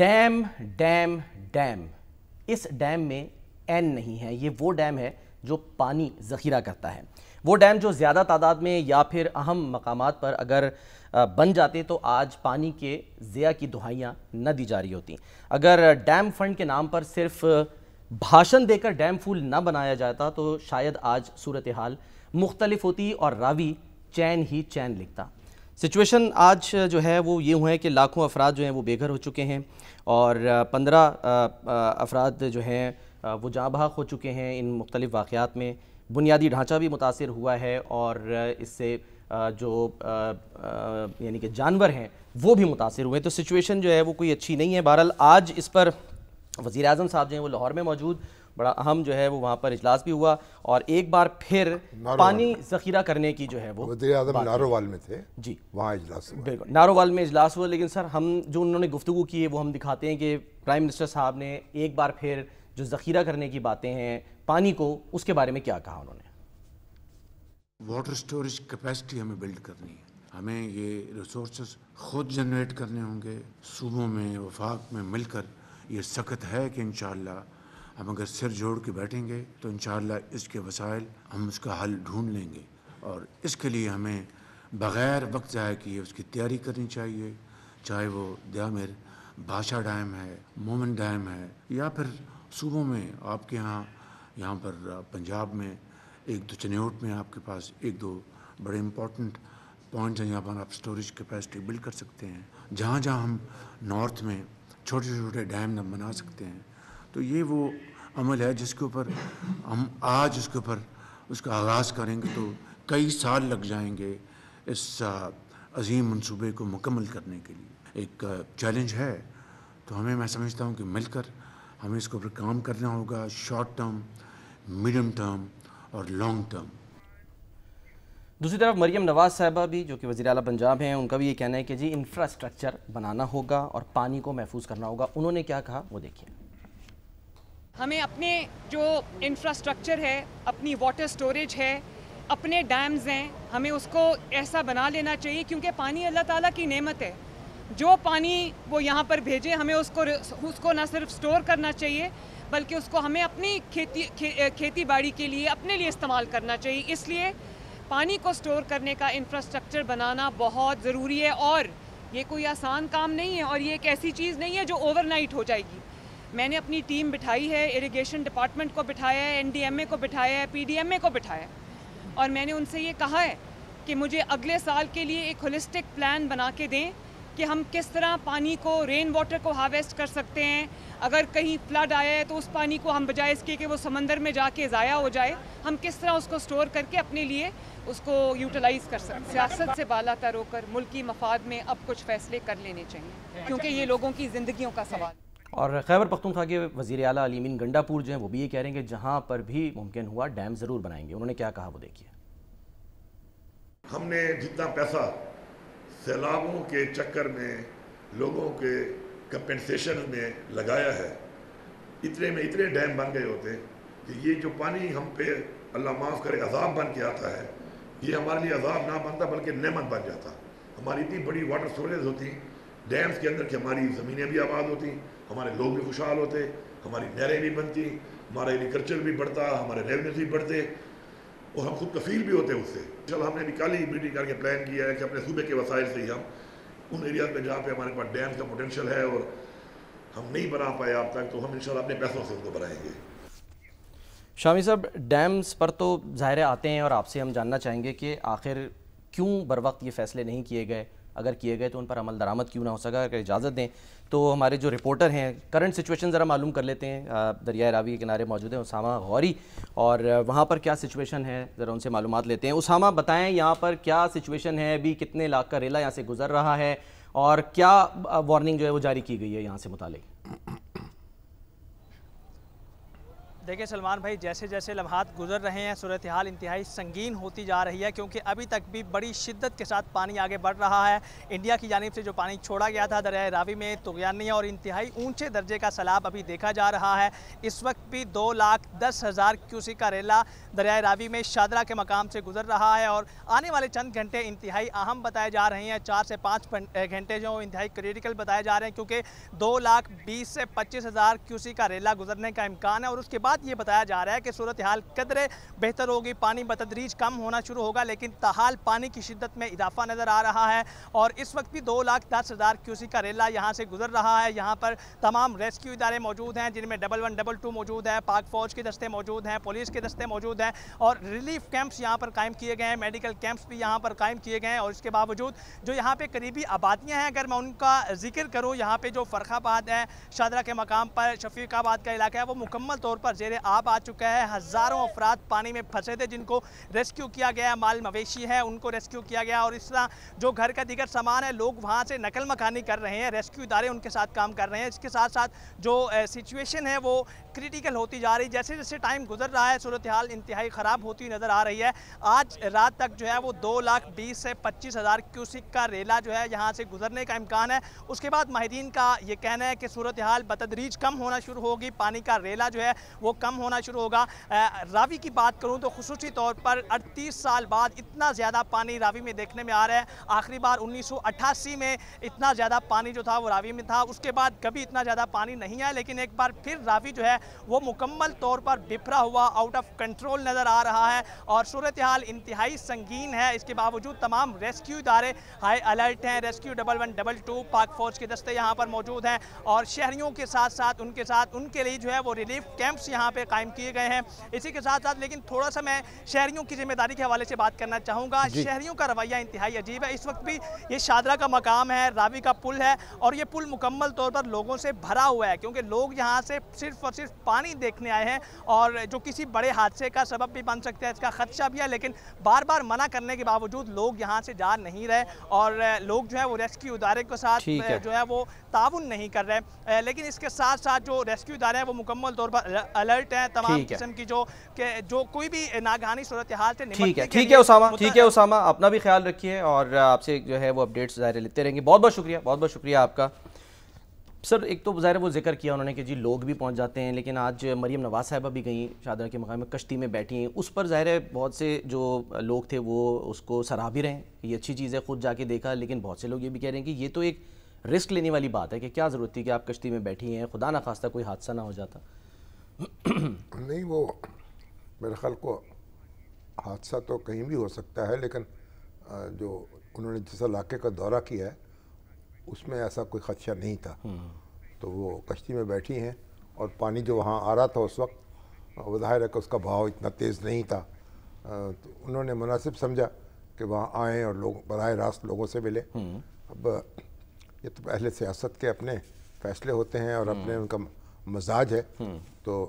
Dam dam dam اس dam میں N نہیں ہے. یہ وہ ڈیم ہے جو پانی ذخیرہ کرتا ہے. وہ ڈیم جو زیادہ تعداد میں یا پھر اہم مقامات پر اگر بن جاتے تو آج پانی کے ضیاع کی دہائیاں نہ دی جا رہی ہوتی. اگر ڈیم فنڈ کے نام پر صرف بھاشن دے کر ڈیم پھول نہ بنایا جاتا تو شاید آج صورتحال مختلف ہوتی اور راوی چین ہی چین لکھتا. سچویشن آج جو ہے وہ یہ ہے کہ لاکھوں افراد جو ہیں وہ بے گھر ہو چکے ہیں اور 15 افراد جو ہیں وہ جاں بحق ہو چکے ہیں ان مختلف واقعات میں. بنیادی ڈھانچہ بھی متاثر ہوا ہے اور اس سے جو یعنی کہ جانور ہیں وہ بھی متاثر ہوئے. تو سچویشن جو ہے وہ کوئی اچھی نہیں ہے. بہرحال آج اس پر وزیر اعظم صاحب جو ہیں وہ لاہور میں موجود، بڑا اہم جو ہے وہ وہاں پر اجلاس بھی ہوا اور ایک بار پھر پانی ذخیرہ کرنے کی جو ہے وہ وزیر اعظم نارووال میں تھے جی وہاں اجلاس ہوا. بالکل نارووال میں اجلاس ہوا. لیکن سر ہم جو انہوں نے گفتگو کی ہے وہ ہم دکھاتے ہیں کہ پرائم منسٹر صاحب نے ایک بار پھر جو ذخیرہ کرنے کی باتیں ہیں پانی کو، اس کے بارے میں کیا کہا انہوں نے. واٹر سٹوریج کیپیسٹی ہمیں بلڈ کرنی ہے. ہمیں یہ ریسورسز خود جنریٹ کرنے ہوں گے. صوبوں میں وفاق میں مل کر یہ سخت ہے کہ انشاءاللہ ہم اگر سر جوڑ کے بیٹھیں گے تو انشاءاللہ اس کے وسائل ہم اس کا حل ڈھونڈ لیں گے. اور اس کے لیے ہمیں بغیر وقت ضائع کیے اس کی تیاری کرنی چاہیے، چاہے وہ دیامر بھاشا ڈیم ہے، مومن ڈیم ہے، یا پھر صوبوں میں آپ کے یہاں پر پنجاب میں ایک دو چنیوٹ میں آپ کے پاس ایک دو بڑے امپورٹنٹ پوائنٹس ہیں جہاں پر آپ سٹوریج کیپیسٹی بلڈ کر سکتے ہیں. جہاں جہاں ہم نارتھ میں چھوٹے چھوٹے ڈیم بنا سکتے ہیں تو یہ وہ عمل ہے جس کے اوپر ہم آج اس کا آغاز کریں گے تو کئی سال لگ جائیں گے اس عظیم منصوبے کو مکمل کرنے کے لیے. ایک چیلنج ہے تو میں سمجھتا ہوں کہ مل کر ہمیں اس کے اوپر کام کرنا ہوگا، شارٹ ٹرم، میڈیم ٹرم اور لانگ ٹرم. دوسری طرف مریم نواز صاحبہ بھی جو کہ وزیر اعلیٰ پنجاب ہیں، ان کا بھی یہ کہنا ہے کہ جی انفراسٹرکچر بنانا ہوگا اور پانی کو محفوظ کرنا ہوگا. انہوں نے کیا کہا وہ دیکھیے. ہمیں اپنے جو انفراسٹرکچر ہے، اپنی واٹر سٹوریج ہے، اپنے ڈیمز ہیں، ہمیں اس کو ایسا بنا لینا چاہیے کیونکہ پانی اللہ تعالیٰ کی نعمت ہے. جو پانی وہ یہاں پر بھیجے ہمیں اس کو نہ صرف سٹور کرنا چاہیے بلکہ اس کو ہمیں اپنی کھیتی باڑی کے لیے اپنے لیے استعمال کرنا چاہیے. اس لیے پانی کو سٹور کرنے کا انفراسٹرکچر بنانا بہت ضروری ہے اور یہ کوئی آسان کام نہیں ہے اور یہ ایک ایسی چیز نہیں ہے جو اوور نائٹ ہو جائے گی. میں نے اپنی ٹیم بٹھائی ہے، اریگیشن ڈپارٹمنٹ کو بٹھایا ہے، NDMA کو بٹھایا ہے، PDMA کو bٹھایا ہے اور میں نے ان سے یہ کہا ہے کہ مجھے اگلے سال کے لیے ایک ہولسٹک پلان بنا کے دیں کہ ہم کس طرح پانی کو، رین واٹر کو ہارویسٹ کر سکتے ہیں. اگر کہیں فلڈ آیا ہے تو اس پانی کو ہم بجائے اس کے کہ وہ سمندر میں جا کے ضائع ہو جائے، ہم کس طرح اس کو سٹور کر کے اپنے لیے اس کو یوٹیلائز کر سکتے ہیں. سیاست سے بالا تر ہو کر ملکی مفاد میں اب کچھ فیصلے کر لینے چاہیے کیونکہ یہ لوگوں کی زندگیوں کا سوال. اور خیبر پختونخوا کے وزیر اعلیٰ علی امین گنڈا پور جو ہیں وہ بھی یہ کہہ رہے ہیں کہ جہاں پر بھی ممکن ہوا ڈیم ضرور بنائیں گے. انہوں نے کیا کہا وہ دیکھیے. ہم نے جتنا پیسہ سیلابوں کے چکر میں لوگوں کے کمپنسیشن میں لگایا ہے، اتنے میں اتنے ڈیم بن گئے ہوتے کہ یہ جو پانی ہم پہ اللہ معاف کرے عذاب بن کے آتا ہے، یہ ہمارے لیے عذاب نہ بنتا بلکہ نعمت بن جاتا. ہماری اتنی بڑی واٹر سٹوریج ہوتی ڈیمز کے اندر کہ ہماری زمینیں بھی آباد ہوتی، ہمارے لوگ بھی خوشحال ہوتے، ہماری نہریں بھی بنتی، ہمارا ایگریکلچر بھی بڑھتا، ہمارے ریونیوز بھی بڑھتے اور ہم خود کفیل بھی ہوتے اس سے. چل ہم نے بھی کل ہی میٹنگ کر کے پلان کیا ہے کہ اپنے صوبے کے وسائل سے ہی ہم ان ایریاز میں جہاں پہ ہمارے پاس ڈیم کا پوٹینشیل ہے اور ہم نہیں بنا پائے اب تک تو ہم انشاءاللہ اپنے پیسوں سے ان کو بنائیں گے. شامی صاحب، ڈیمز پر تو ظاہر آتے ہیں اور آپ سے ہم جاننا چاہیں گے کہ آخر کیوں بر وقت یہ فیصلے نہیں کیے گئے، اگر کیے گئے تو ان پر عمل درآمد کیوں نہ ہو سکا. اگر اجازت دیں تو ہمارے جو رپورٹر ہیں کرنٹ سچویشن ذرا معلوم کر لیتے ہیں. دریائے راوی کے کنارے موجود ہیں اسامہ غوری اور وہاں پر کیا سچویشن ہے ذرا ان سے معلومات لیتے ہیں. اسامہ بتائیں یہاں پر کیا سچویشن ہے، ابھی کتنے لاکھ کا ریلا یہاں سے گزر رہا ہے اور کیا وارننگ جو ہے وہ جاری کی گئی ہے یہاں سے متعلق. دیکھیں سلمان بھائی، جیسے جیسے لمحات گزر رہے ہیں صورتحال انتہائی سنگین ہوتی جا رہی ہے، کیونکہ ابھی تک بھی بڑی شدت کے ساتھ پانی آگے بڑھ رہا ہے۔ انڈیا کی جانب سے جو پانی چھوڑا گیا تھا دریائے راوی میں، طغیانیہ اور انتہائی اونچے درجے کا سیلاب ابھی دیکھا جا رہا ہے۔ اس وقت بھی 2,10,000 کیوسیک کا ریلا دریائے راوی میں شادرہ کے مقام سے گزر رہا ہے، اور آنے والے چند گھنٹے انتہائی اہم بتائے جا رہے ہیں۔ 4 سے 5 گھنٹے جو انتہائی کریٹیکل بتائے جا رہے ہیں، کیونکہ 2,20,000 سے 25,000 کیوسیک کا ریلا گزرنے کا امکان ہے، اور اس کے بعد یہ بتایا جا رہا ہے کہ صورتحال قدرے بہتر ہوگی، پانی بتدریج کم ہونا شروع ہوگا، لیکن تاحال پانی کی شدت میں اضافہ نظر آ رہا ہے۔ اور اس وقت بھی 2,10,000 کیوسیک کا ریلا یہاں سے گزر رہا ہے۔ یہاں پر تمام ریسکیو ادارے موجود ہیں، جن میں 1122 موجود ہے، پاک فوج کے دستے موجود ہیں، پولیس کے دستے موجود ہیں، اور ریلیف کیمپس یہاں پر قائم کیے گئے ہیں، میڈیکل کیمپس بھی یہاں پر قائم کیے گئے ہیں۔ اور اس کے باوجود جو یہاں پہ قریبی آبادیاں ہیں، اگر میں ان کا ذکر کروں، یہاں پہ جو فرخ آباد ہے، شادرہ کے مقام پر شفیق آباد کا علاقہ ہے، وہ مکمل طور پر زیر آب آ چکا ہے۔ ہزاروں افراد پانی میں پھنسے تھے، جن کو ریسکیو کیا گیا ہے، مال مویشی ہے ان کو ریسکیو کیا گیا، اور اس طرح جو گھر کا دیگر سامان ہے، لوگ وہاں سے نقل مکانی کر رہے ہیں، ریسکیو ادارے ان کے ساتھ کام کر رہے ہیں۔ اس کے ساتھ ساتھ جو سچویشن ہے وہ کریٹیکل ہوتی جا رہی، جیسے جیسے ٹائم گزر رہا ہے صورتحال انتہائی خراب ہوتی نظر آ رہی ہے۔ آج رات تک جو ہے وہ 2,20,000 سے 25,000 کیوسیک کا ریلا جو ہے یہاں سے گزرنے کا امکان ہے۔ اس کے بعد ماہرین کا یہ کہنا ہے کہ صورتحال بتدریج کم ہونا شروع ہوگی، پانی کا ریلا جو ہے وہ کم ہونا شروع ہوگا۔ راوی کی بات کروں تو خصوصی طور پر 38 سال بعد اتنا زیادہ پانی راوی میں دیکھنے میں آ رہا ہے۔ آخری بار 1988 میں اتنا زیادہ پانی جو تھا وہ راوی میں تھا، اس کے بعد کبھی اتنا زیادہ پانی نہیں آیا، لیکن ایک بار پھر راوی جو ہے وہ مکمل طور پر بپھرا ہوا، آؤٹ آف کنٹرول نظر آ رہا ہے، اور صورتحال انتہائی سنگین ہے۔ اس کے باوجود تمام ریسکیو ادارے ہائی الرٹ ہیں، ریسکیو 1122 پاک فوج کے دستے یہاں پر موجود ہیں، اور شہریوں کے ساتھ ساتھ ان کے لیے جو ہے وہ ریلیف کیمپس یہاں پہ قائم کیے گئے ہیں۔ اسی کے ساتھ ساتھ لیکن تھوڑا سا میں شہریوں کی ذمہ داری کے حوالے سے بات کرنا چاہوں گا۔ شہریوں کا رویہ انتہائی عجیب ہے۔ اس وقت بھی یہ شادرہ کا مقام ہے، راوی کا پل ہے، اور یہ پل مکمل طور پر لوگوں سے بھرا ہوا ہے، کیونکہ لوگ یہاں سے صرف اور صرف پانی دیکھنے آئے ہیں، اور جو کسی بڑے حادثے کا سبب بھی بن سکتا ہے، اس کا خدشہ بھی ہے، لیکن بار بار منع کرنے کے باوجود لوگ یہاں سے جا نہیں رہے، اور لوگ جو ہے وہ ریسکیو ادارے کے ساتھ جو ہے وہ تعاون نہیں کر رہے۔ لیکن اس کے ساتھ ساتھ جو ریسکیو ادارے ہیں وہ مکمل طور پر الرٹ ہیں، تمام قسم کی جو کوئی بھی ناگہانی صورتحال سے نمٹنے کے لیے۔ ٹھیک ہے اسامہ، اپنا بھی خیال رکھیے، اور آپ سے جو ہے وہ اپڈیٹس ظاہر لیتے رہیں گے۔ بہت بہت شکریہ آپ کا سر۔ ایک تو ظاہر وہ ذکر کیا انہوں نے کہ جی لوگ بھی پہنچ جاتے ہیں، لیکن آج مریم نواز صاحبہ بھی گئیں شادرہ کے مقام میں، کشتی میں بیٹھی ہیں، اس پر ظاہر ہے بہت سے جو لوگ تھے وہ اس کو سراہ بھی رہے ہیں، یہ اچھی چیز ہے، خود جا کے دیکھا، لیکن بہت سے لوگ یہ بھی کہہ رہے ہیں کہ یہ تو ایک رسک لینے والی بات ہے کہ کیا ضرورت تھی کہ آپ کشتی میں بیٹھی ہیں، خدا نخواستہ کوئی حادثہ نہ ہو جاتا۔ نہیں، وہ میرے خیال کو حادثہ تو کہیں بھی ہو سکتا ہے، لیکن جو انہوں نے جس علاقے کا دورہ کیا ہے اس میں ایسا کوئی خدشہ نہیں تھا، تو وہ کشتی میں بیٹھی ہیں، اور پانی جو وہاں آ رہا تھا اس وقت وہ ظاہر ہے کہ اس کا بہاؤ اتنا تیز نہیں تھا، تو انہوں نے مناسب سمجھا کہ وہاں آئیں اور لوگ براہ راست لوگوں سے ملے۔ اب یہ تو اہل سیاست کے اپنے فیصلے ہوتے ہیں اور اپنے ان کا مزاج ہے، تو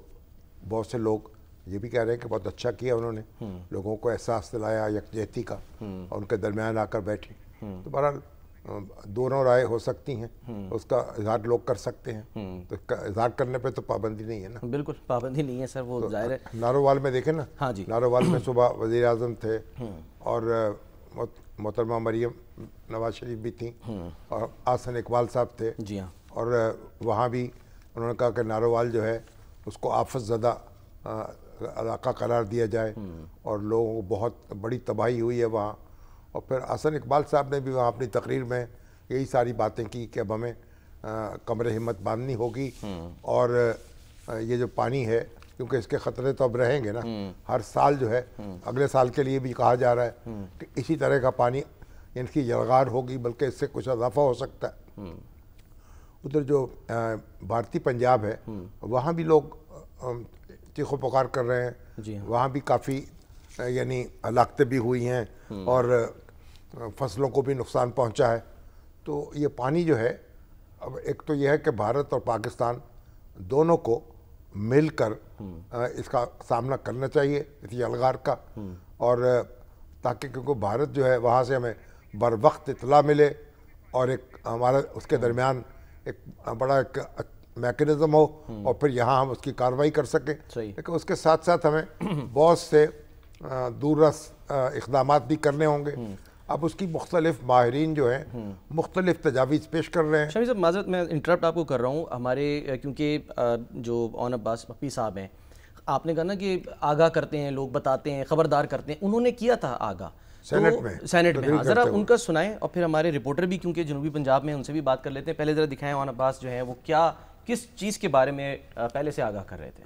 بہت سے لوگ یہ بھی کہہ رہے ہیں کہ بہت اچھا کیا انہوں نے، لوگوں کو احساس دلایا یکجہتی کا، اور ان کے درمیان آ کر بیٹھی۔ تو بہرحال دونوں رائے ہو سکتی ہیں، اس کا اظہار لوگ کر سکتے ہیں، تو اس کا اظہار کرنے پہ تو پابندی نہیں ہے نا۔ بالکل پابندی نہیں ہے سر، وہ ظاہر ہے۔ نارووال میں دیکھیں نا، ہاں جی، نارووال میں صبح وزیر اعظم تھے، اور محترمہ مریم نواز شریف بھی تھیں، اور احسن اقبال صاحب تھے، جی ہاں، اور وہاں بھی انہوں نے کہا کہ نارووال جو ہے اس کو آفت زدہ علاقہ قرار دیا جائے، اور لوگوں کو بہت بڑی تباہی ہوئی ہے وہاں۔ اور پھر احسن اقبال صاحب نے بھی وہاں اپنی تقریر میں یہی ساری باتیں کی کہ اب ہمیں کمر ہمت باندھنی ہوگی، اور یہ جو پانی ہے کیونکہ اس کے خطرے تو اب رہیں گے نا، ہر سال جو ہے اگلے سال کے لیے بھی کہا جا رہا ہے کہ اسی طرح کا پانی ان کی یلغار ہوگی، بلکہ اس سے کچھ اضافہ ہو سکتا ہے۔ ادھر جو بھارتی پنجاب ہے وہاں بھی لوگ چیخ و پکار کر رہے ہیں، وہاں بھی کافی یعنی ہلاکتیں بھی ہوئی ہیں، اور فصلوں کو بھی نقصان پہنچا ہے۔ تو یہ پانی جو ہے، اب ایک تو یہ ہے کہ بھارت اور پاکستان دونوں کو مل کر اس کا سامنا کرنا چاہیے، اس یلغار کا، اور تاکہ کیونکہ بھارت جو ہے وہاں سے ہمیں بر وقت اطلاع ملے، اور ایک ہمارا اس کے درمیان ایک بڑا ایک میکنزم ہو اور پھر یہاں ہم اس کی کارروائی کر سکیں. صحیح. لیکن اس کے ساتھ ساتھ ہمیں بہت سے دور رس اقدامات بھی کرنے ہوں گے. اب اس کی مختلف ماہرین جو ہیں مختلف تجاویز پیش کر رہے ہیں. شامی صاحب معذرت میں انٹرپٹ آپ کو کر رہا ہوں ہمارے کیونکہ جو اون عباس پپی صاحب ہیں آپ نے کہا نا کہ آگاہ کرتے ہیں لوگ بتاتے ہیں خبردار کرتے ہیں انہوں نے کیا تھا آگاہ سینٹ میں ہاں ذرا ان کا سنائیں اور پھر ہمارے رپورٹر بھی کیونکہ جنوبی پنجاب میں ان سے بھی بات کر لیتے ہیں. پہلے ذرا دکھائیں اون عباس جو ہیں وہ کیا کس چیز کے بارے میں پہلے سے آگاہ کر رہے تھے.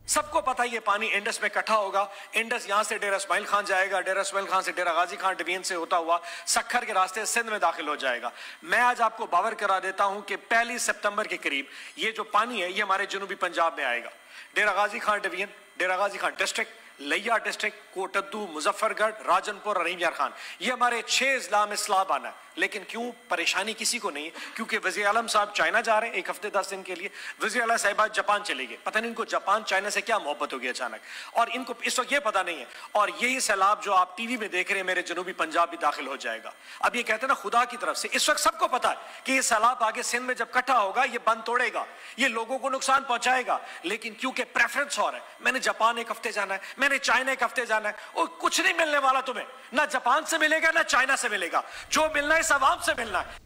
سب کو پتہ یہ پانی انڈس میں اکٹھا ہوگا. انڈس یہاں سے ڈیرہ اسماعیل خان جائے گا, ڈیرہ اسماعیل خان سے ڈیرہ غازی خان ڈوین سے ہوتا ہوا سکھر کے راستے سندھ میں داخل ہو جائے گا. میں آج آپ کو باور کرا دیتا ہوں کہ 1 سپتمبر کے قریب یہ جو پانی ہے یہ ہمارے جنوبی پنجاب میں آئے گا. ڈیرہ غازی خان ڈوین, ڈیرہ غازی خان ڈسٹرکٹ, لیا ڈسٹرکٹ, کوٹدو, مظفر گڑھ, راجن پور, رحیم یار خان, یہ ہمارے 6 اضلاع میں سیلاب آنا ہے. لیکن کیوں پریشانی کسی کو نہیں, کیونکہ وزیر اعظم صاحب چائنا جا رہے ہیں 1 ہفتے 10 دن کے لیے. وزیر اعلیٰ صاحبہ جاپان چلے گئے. پتہ نہیں ان کو جاپان چائنا سے کیا محبت ہو گئی اچانک, اور ان کو اس وقت یہ پتہ نہیں ہے. اور یہی سیلاب جو آپ ٹی وی میں دیکھ رہے ہیں میرے جنوبی پنجاب بھی داخل ہو جائے گا. اب یہ کہتے ہیں نا خدا کی طرف سے, اس وقت سب کو پتہ ہے کہ یہ سیلاب آگے سندھ میں جب اکٹھا ہوگا یہ بند توڑے گا, یہ لوگوں کو نقصان پہنچائے گا. لیکن کیونکہ پریفرنس اور ہے, میں نے جاپان 1 ہفتے جانا ہے, میں نے چائنا 1 ہفتے جانا ہے, اور کچھ نہیں ملنے والا تمہیں, نہ جاپان سے ملے گا نہ چائنا سے ملے گا. جو ملنا ہے اس عوام سے ملنا ہے.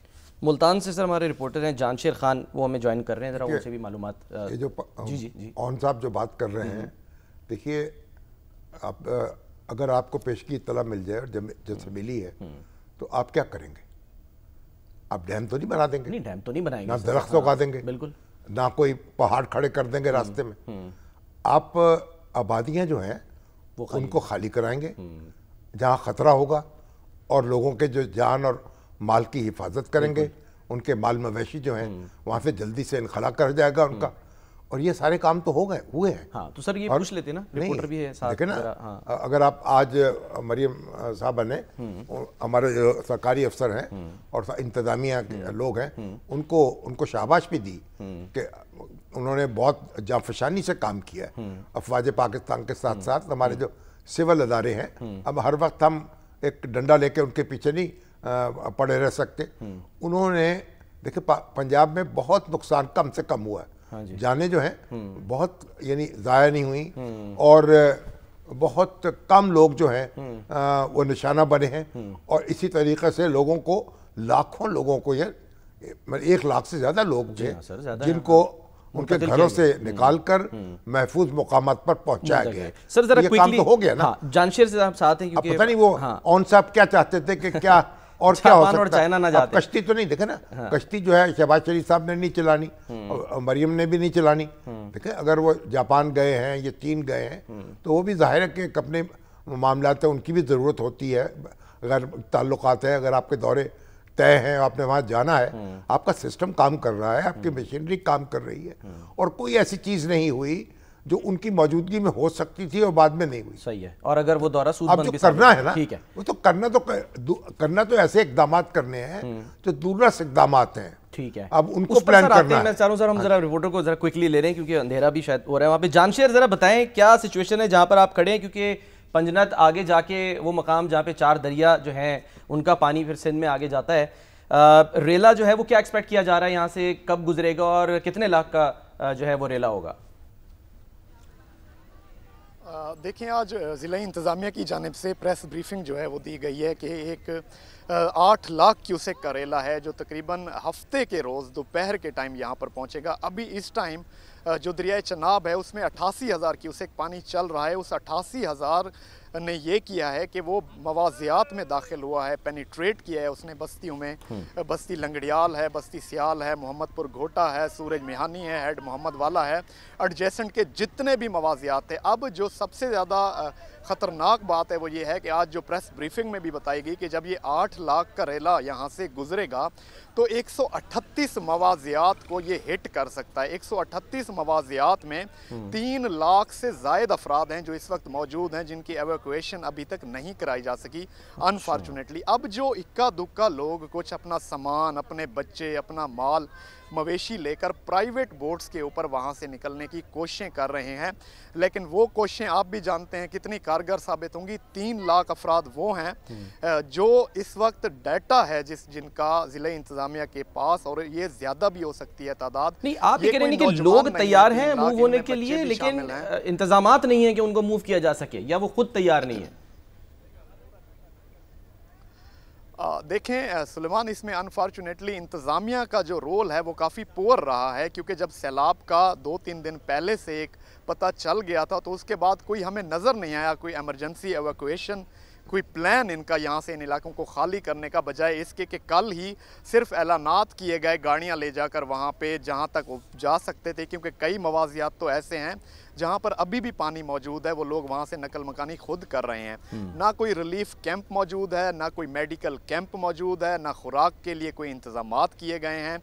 ملتان سے سر ہمارے رپورٹر ہیں جانشیر خان, وہ ہمیں جوائن کر رہے ہیں, ذرا ان سے بھی معلومات. یہ جو اون صاحب جو بات کر رہے ہیں, دیکھیے اگر آپ کو پیشگی اطلاع مل جائے اور جیسے ملی ہے تو آپ کیا کریں گے؟ آپ ڈیم تو نہیں بنا دیں گے, نہیں ڈیم تو نہیں بنائیں گے, نہ درخت اگا دیں گے, بالکل, نہ کوئی پہاڑ کھڑے کر دیں گے راستے میں. آپ آبادیاں جو ہیں ان کو خالی کرائیں گے جہاں خطرہ ہوگا, اور لوگوں کے جو جان اور مال کی حفاظت کریں گے. ان کے مال مویشی جو ہیں وہاں سے جلدی سے انخلا کر جائے گا ان کا. اور یہ سارے کام تو ہوئے ہیں. ہاں تو سر یہ پوچھ لیتے نا, رپورٹر بھی ہے ساتھ. دیکھیں نا, اگر آپ آج مریم صاحبہ نے ہمارے جو سرکاری افسر ہیں اور انتظامیہ کے لوگ ہیں ان کو شاباش بھی دی کہ انہوں نے بہت جانفشانی سے کام کیا ہے. افواج پاکستان کے ساتھ ساتھ ہمارے جو سول ادارے ہیں, اب ہر وقت ہم ایک ڈنڈا لے کے ان کے پیچھے نہیں پڑے رہ سکتے. انہوں نے دیکھیں پنجاب میں بہت نقصان کم سے کم ہوا ہے. جانیں جو ہیں بہت یعنی ضائع نہیں ہوئی, اور بہت کم لوگ جو ہیں وہ نشانہ بنے ہیں. اور اسی طریقے سے لوگوں کو, لاکھوں لوگوں کو, یہ 1 لاکھ سے زیادہ لوگ تھے جن کو ان کے گھروں سے نکال کر محفوظ مقامات پر پہنچایا گیا. سر ذرا یہ کام تو ہو گیا نا. جانشیر سے آپ ساتھ ہیں, اب پتہ نہیں وہ اون صاحب کیا چاہتے تھے کہ کیا اور کیا ہو سکتا ہے. اب کشتی تو نہیں, دیکھیں نا, کشتی جو ہے شہباز شریف صاحب نے نہیں چلانی اور مریم نے بھی نہیں چلانی. دیکھیں اگر وہ جاپان گئے ہیں یا چین گئے ہیں تو وہ بھی ظاہر ہے کہ اپنے معاملات ہیں ان کی بھی ضرورت ہوتی ہے. اگر تعلقات ہیں, اگر آپ کے دورے طے ہیں, آپ نے وہاں جانا ہے, آپ کا سسٹم کام کر رہا ہے, آپ کی مشینری کام کر رہی ہے, اور کوئی ایسی چیز نہیں ہوئی جو ان کی موجودگی میں ہو سکتی تھی اور بعد میں نہیں ہوئی. صحیح ہے. اور اگر وہ دورہ سود اب جو کرنا ہے نا, وہ تو کرنا تو ایسے اقدامات کرنے ہیں جو دورس اقدامات ہیں. ٹھیک ہے, اب ان کو پلان کرنا ہے. میں چاہوں سر ہم ذرا رپورٹر کو ذرا کوئکلی لے رہے ہیں کیونکہ اندھیرا بھی شاید ہو رہا ہے وہاں پہ. جانشیر ذرا بتائیں کیا سچویشن ہے جہاں پر آپ کھڑے ہیں, کیونکہ پنجنت آگے جا کے وہ مقام جہاں پہ 4 دریا جو ہیں ان کا پانی پھر سندھ میں آگے جاتا ہے. ریلا جو ہے وہ کیا ایکسپیکٹ کیا جا رہا ہے, یہاں سے کب گزرے گا اور کتنے لاکھ کا جو ہے وہ ریلا ہوگا؟ دیکھیں آج ضلع انتظامیہ کی جانب سے پریس بریفنگ جو ہے وہ دی گئی ہے کہ ایک 8 لاکھ کیوسیک کا ریلا ہے جو تقریباً ہفتے کے روز دوپہر کے ٹائم یہاں پر پہنچے گا. ابھی اس ٹائم جو دریائے چناب ہے اس میں 88,000 کیوسیک پانی چل رہا ہے. اس 88,000 نے یہ کیا ہے کہ وہ موازیات میں داخل ہوا ہے, پینیٹریٹ کیا ہے اس نے بستیوں میں. بستی لنگڑیال ہے, بستی سیال ہے, محمد پور گھوٹا ہے, سورج میہانی ہے, ہیڈ محمد والا ہے, ایڈجیسنٹ کے جتنے بھی موازیات تھے. اب جو سب سے زیادہ خطرناک بات ہے وہ یہ ہے کہ آج جو پریس بریفنگ میں بھی بتائی گئی کہ جب یہ 8 لاکھ کا ریلا یہاں سے گزرے گا تو 138 موازیات کو یہ ہٹ کر سکتا ہے. 138 موازیات میں 3 لاکھ سے زائد افراد ہیں جو اس وقت موجود ہیں جن کی ایویکویشن ابھی تک نہیں کرائی جا سکی انفارچونیٹلی. اب جو اکا دکا لوگ کچھ اپنا سامان, اپنے بچے, اپنا مال مویشی لے کر پرائیویٹ بوٹس کے اوپر وہاں سے نکلنے کی کوششیں کر رہے ہیں، لیکن وہ کوششیں آپ بھی جانتے ہیں کتنی کارگر ثابت ہوں گی۔ 3 لاکھ افراد وہ ہیں جو اس وقت ڈیٹا ہے جن کا ضلع انتظامیہ کے پاس، اور یہ زیادہ بھی ہو سکتی ہے تعداد۔ نہیں، آپ یہ کہہ رہے ہیں کہ لوگ تیار ہیں موو ہونے کے لیے، لیکن انتظامات نہیں ہیں کہ ان کو موو کیا جا سکے، یا وہ خود تیار نہیں ہے؟ دیکھیں سلیمان، اس میں انفارچونیٹلی انتظامیہ کا جو رول ہے وہ کافی پور رہا ہے، کیونکہ جب سیلاب کا 2-3 دن پہلے سے ایک پتہ چل گیا تھا تو اس کے بعد کوئی ہمیں نظر نہیں آیا کوئی ایمرجنسی ایویکویشن، کوئی پلان ان کا یہاں سے ان علاقوں کو خالی کرنے کا، بجائے اس کے کہ کل ہی صرف اعلانات کیے گئے گاڑیاں لے جا کر وہاں پہ جہاں تک وہ جا سکتے تھے، کیونکہ کئی مواضعات تو ایسے ہیں جہاں پر ابھی بھی پانی موجود ہے، وہ لوگ وہاں سے نقل مکانی خود کر رہے ہیں۔ نہ کوئی ریلیف کیمپ موجود ہے، نہ کوئی میڈیکل کیمپ موجود ہے، نہ خوراک کے لیے کوئی انتظامات کیے گئے ہیں۔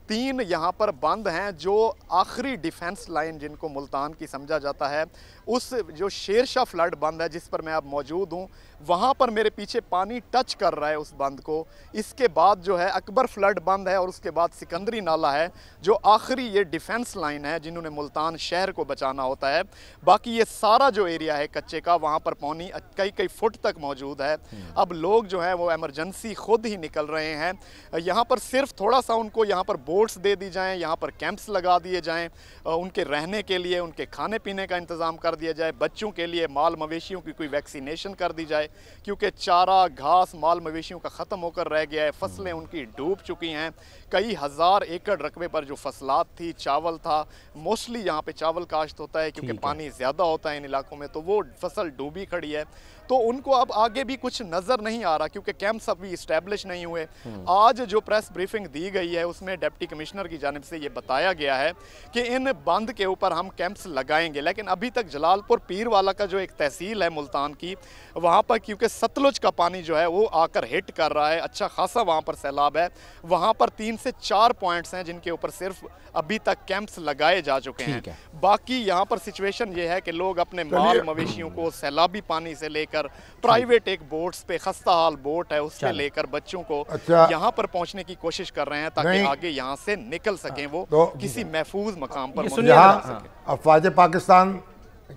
3 یہاں پر بند ہیں جو آخری ڈیفنس لائن جن کو ملتان کی سمجھا جاتا ہے، اس جو شیر شاہ فلڈ بند ہے جس پر میں اب موجود ہوں، وہاں پر میرے پیچھے پانی ٹچ کر رہا ہے اس بند کو۔ اس کے بعد جو ہے اکبر فلڈ بند ہے، اور اس کے بعد سکندری نالہ ہے جو آخری یہ ڈیفنس لائن ہے جنہوں نے ملتان شہر کو بچانا ہوتا ہے۔ باقی یہ سارا جو ایریا ہے کچے کا، وہاں پر پانی کئی فٹ تک موجود ہے۔ اب لوگ جو ہیں وہ ایمرجنسی خود ہی نکل رہے ہیں۔ یہاں پر صرف تھوڑا سا ان کو یہاں پر بوٹس دے دی جائیں، یہاں پر کیمپس لگا دیے جائیں، ان کے رہنے کے لیے، ان کے کھانے پینے کا انتظام کر دیا جائے، بچوں کے لیے مال مویشیوں کی کوئی ویکسینیشن کر دی جائے، کیونکہ چارہ گھاس مال مویشیوں کا ختم ہو کر رہ گیا ہے، فصلیں ان کی ڈوب چکی ہیں۔ کئی ہزار ایکڑ رقبے پر جو فصلات تھی، چاول تھا، موسٹلی یہاں پہ چاول کاشت ہوتا ہے کیونکہ پانی زیادہ ہوتا ہے ان علاقوں میں، تو وہ فصل ڈوبی کھڑی ہے۔ تو ان کو اب آگے بھی کچھ نظر نہیں آ رہا کیونکہ کیمپس ابھی اسٹیبلش نہیں ہوئے۔ آج جو پریس بریفنگ دی گئی ہے اس میں ڈپٹی کمشنر کی جانب سے یہ بتایا گیا ہے کہ ان بند کے اوپر ہم کیمپس لگائیں گے، لیکن ابھی تک جلال پور پیر والا کا جو ایک تحصیل ہے ملتان کی، وہاں پر کیونکہ ستلج کا پانی جو ہے وہ آ کر ہٹ کر رہا ہے، اچھا خاصا وہاں پر سیلاب ہے، وہاں پر 3 سے 4 پوائنٹس ہیں جن کے اوپر صرف ابھی تک کیمپس لگائے جا چکے ہیں۔ باقی یہاں پر سچویشن یہ ہے کہ لوگ اپنے مال مویشیوں کو سیلابی پانی سے لے کر پرائیویٹ ایک بوٹس پہ، خستہ حال بوٹ ہے اس پہ لے کر بچوں کو یہاں پر پہنچنے کی کوشش کر رہے ہیں تاکہ آگے یہاں سے نکل سکیں، وہ کسی محفوظ مقام پر منتقل کر سکیں۔ افواج پاکستان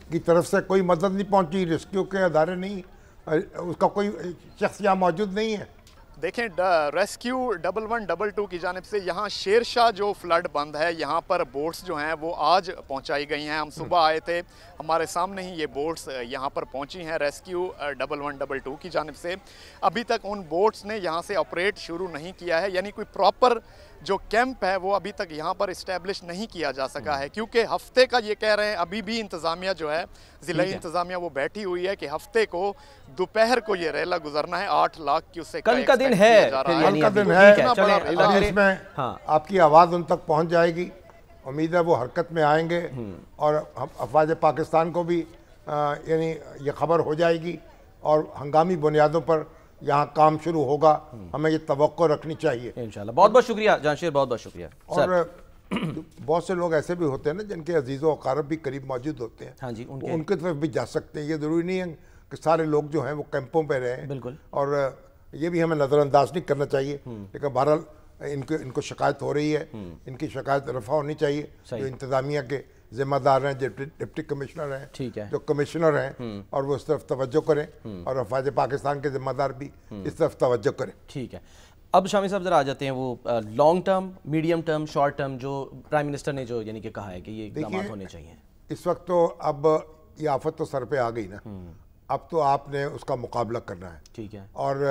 کی طرف سے کوئی مدد نہیں پہنچی، ریسکیو کے ادارے نہیں، اس کا کوئی شخص یہاں موجود نہیں ہے؟ دیکھیں ریسکیو 1122 کی جانب سے یہاں شیر شاہ جو فلڈ بند ہے یہاں پر بوٹس جو ہیں وہ آج پہنچائی گئی ہیں۔ ہم صبح آئے تھے، ہمارے سامنے ہی یہ بوٹس یہاں پر پہنچی ہیں ریسکیو 1122 کی جانب سے۔ ابھی تک ان بوٹس نے یہاں سے آپریٹ شروع نہیں کیا ہے، یعنی کوئی پراپر جو کیمپ ہے وہ ابھی تک یہاں پر اسٹیبلش نہیں کیا جا سکا ہے، کیونکہ ہفتے کا یہ کہہ رہے ہیں ابھی بھی انتظامیہ جو ہے ضلعی انتظامیہ وہ بیٹھی ہوئی ہے کہ ہفتے کو دوپہر کو یہ ریلا گزرنا ہے 8 لاکھ کیوسیک کل کا دن ہے، کل کا دن ہے، ابھی اس میں آپ کی آواز ان تک پہنچ جائے گی، امید ہے وہ حرکت میں آئیں گے اور افواج پاکستان کو بھی یعنی یہ خبر ہو جائے گی اور ہنگامی بنیادوں پر یہاں کام شروع ہوگا، ہمیں یہ توقع رکھنی چاہیے انشاءاللہ۔ بہت بہت شکریہ جانشیر، بہت بہت شکریہ۔ اور بہت سے لوگ ایسے بھی ہوتے ہیں نا جن کے عزیز و اقارب بھی قریب موجود ہوتے ہیں، ان کی طرف بھی جا سکتے ہیں، یہ ضروری نہیں ہے کہ سارے لوگ جو ہیں وہ کیمپوں پہ رہیں، اور یہ بھی ہمیں نظر انداز نہیں کرنا چاہیے، لیکن بہرحال ان کو شکایت ہو رہی ہے، ان کی شکایت رفع ہونی چاہیے، جو انتظامیہ کے ذمہ دار ہیں، جو ڈپٹی کمشنر ہیں، جو کمشنر ہیں، اور وہ اس طرف توجہ کریں، اور افواج پاکستان کے ذمہ دار بھی اس طرف توجہ کریں۔ ٹھیک ہے، اب شامی صاحب ذرا آ جاتے ہیں وہ long term, medium term, short term جو پرائم منسٹر نے جو یعنی کہ کہا ہے کہ یہ اقدامات ہونے چاہیے۔ اس وقت تو اب یہ آفت تو سر پہ آ گئی نا، اب تو آپ نے اس کا مقابلہ کرنا ہے، ٹھیک ہے، اور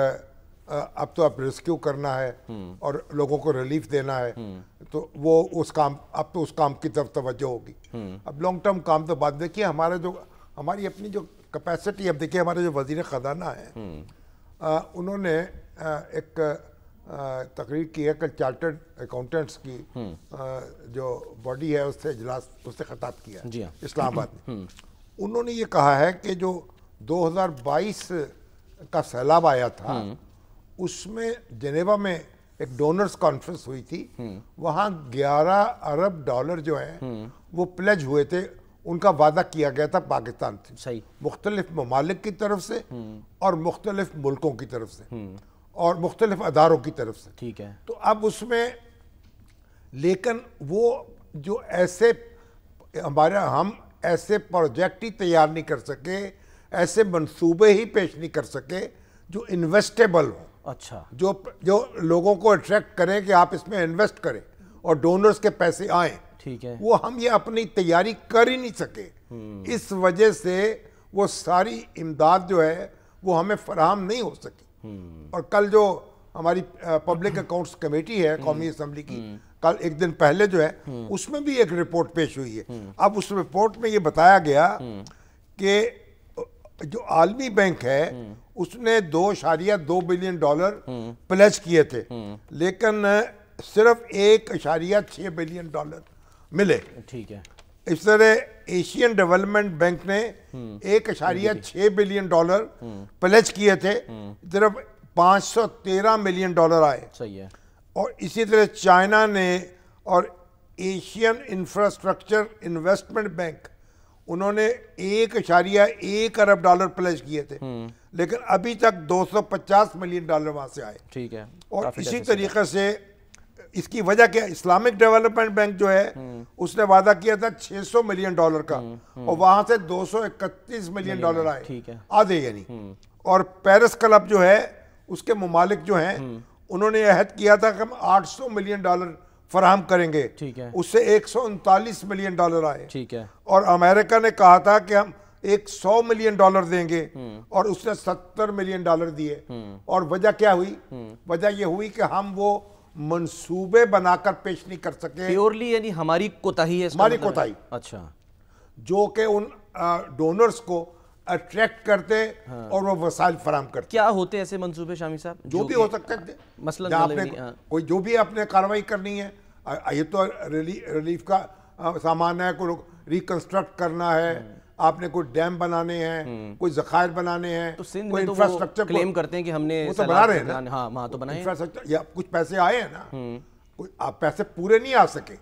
اب تو آپ ریسکیو کرنا ہے اور لوگوں کو ریلیف دینا ہے، تو وہ اس کام، اب تو اس کام کی طرف توجہ ہوگی۔ اب لانگ ٹرم کام تو بعد دیکھیے، ہماری اپنی جو کیپیسٹی، اب دیکھیے ہمارے جو وزیر خزانہ ہیں انہوں نے ایک تقریر کی ہے کہ چارٹرڈ اکاؤنٹنٹس کی جو باڈی ہے اس سے اجلاس، اس سے خطاب کیا ہے اسلام آباد میں۔ انہوں نے یہ کہا ہے کہ جو 2022 کا سیلاب آیا تھا اس میں جنیوا میں ایک ڈونرز کانفرنس ہوئی تھی، وہاں 11 ارب ڈالر جو ہیں وہ پلیج ہوئے تھے، ان کا وعدہ کیا گیا تھا پاکستان سے، مختلف ممالک کی طرف سے اور مختلف ملکوں کی طرف سے اور مختلف اداروں کی طرف سے، ٹھیک ہے۔ تو اب اس میں لیکن وہ جو ایسے ہم ایسے پروجیکٹ ہی تیار نہیں کر سکے, ایسے منصوبے ہی پیش نہیں کر سکے جو انویسٹیبل ہوں, اچھا, جو لوگوں کو اٹریکٹ کریں کہ آپ اس میں انویسٹ کریں اور ڈونرز کے پیسے آئیں. ٹھیک ہے, وہ ہم یہ اپنی تیاری کر ہی نہیں سکے. اس وجہ سے وہ ساری امداد جو ہے وہ ہمیں فراہم نہیں ہو سکی. اور کل جو ہماری پبلک اکاؤنٹس کمیٹی ہے قومی اسمبلی کی, کل ایک دن پہلے جو ہے اس میں بھی ایک رپورٹ پیش ہوئی ہے. اب اس رپورٹ میں یہ بتایا گیا کہ جو عالمی بینک ہے اس نے $2.2 بلین پلیج کیے تھے, لیکن صرف $1.6 بلین ملے. ٹھیک ہے, اس طرح ایشین ڈیولپمنٹ بینک نے $1.6 بلین پلیج کیے تھے, صرف $513 ملین آئے. صحیح ہے. اور اسی طرح چائنا نے اور ایشین انفراسٹرکچر انویسٹمنٹ بینک انہوں نے $1.1 ارب پلیج کیے تھے, لیکن ابھی تک $250 ملین وہاں سے آئے. ٹھیک ہے. اور اسی طریقے سے اس کی وجہ کیا, اسلامک ڈیولپمنٹ بینک جو ہے اس نے وعدہ کیا تھا $600 ملین کا, اور وہاں سے $231 ملین آئے. ٹھیک ہے, آدھے یعنی. اور پیرس کلب جو ہے اس کے ممالک جو ہیں انہوں نے عہد کیا تھا کہ ہم $800 ملین فراہم کریں گے. ٹھیک ہے, اس سے $139 ملین آئے. ٹھیک ہے. اور امریکہ نے کہا تھا کہ ہم $100 ملین دیں گے, اور اس نے $70 ملین دیے. اور وجہ کیا ہوئی, وجہ یہ ہوئی کہ ہم وہ منصوبے بنا کر پیش نہیں کر سکے. پیورلی یعنی ہماری کوتاہی ہے, ہماری کوتاہی, اچھا, جو کہ ان ڈونرز کو اٹریکٹ کرتے اور وہ وسائل فراہم کرتے. کیا ہوتے ایسے منصوبے شامی صاحب؟ جو بھی ہو سکتے ہیں, مثلا کوئی جو بھی آپ نے کارروائی کرنی ہے, یہ تو ریلیف کا سامان ہے, کوئی ریکنسٹرکٹ کرنا ہے, آپ نے کوئی ڈیم بنانے ہیں, کوئی ذخائر بنانے ہیں, تو سندھ کوئی میں تو انفراسٹرکچر کلیم کرتے ہیں کہ ہم نے وہ تو بنا رہے ہیں نا, ہاں وہاں تو بنائے انفراسٹرکچر, یا کچھ پیسے آئے ہیں نا, آپ پیسے پورے نہیں آ سکے,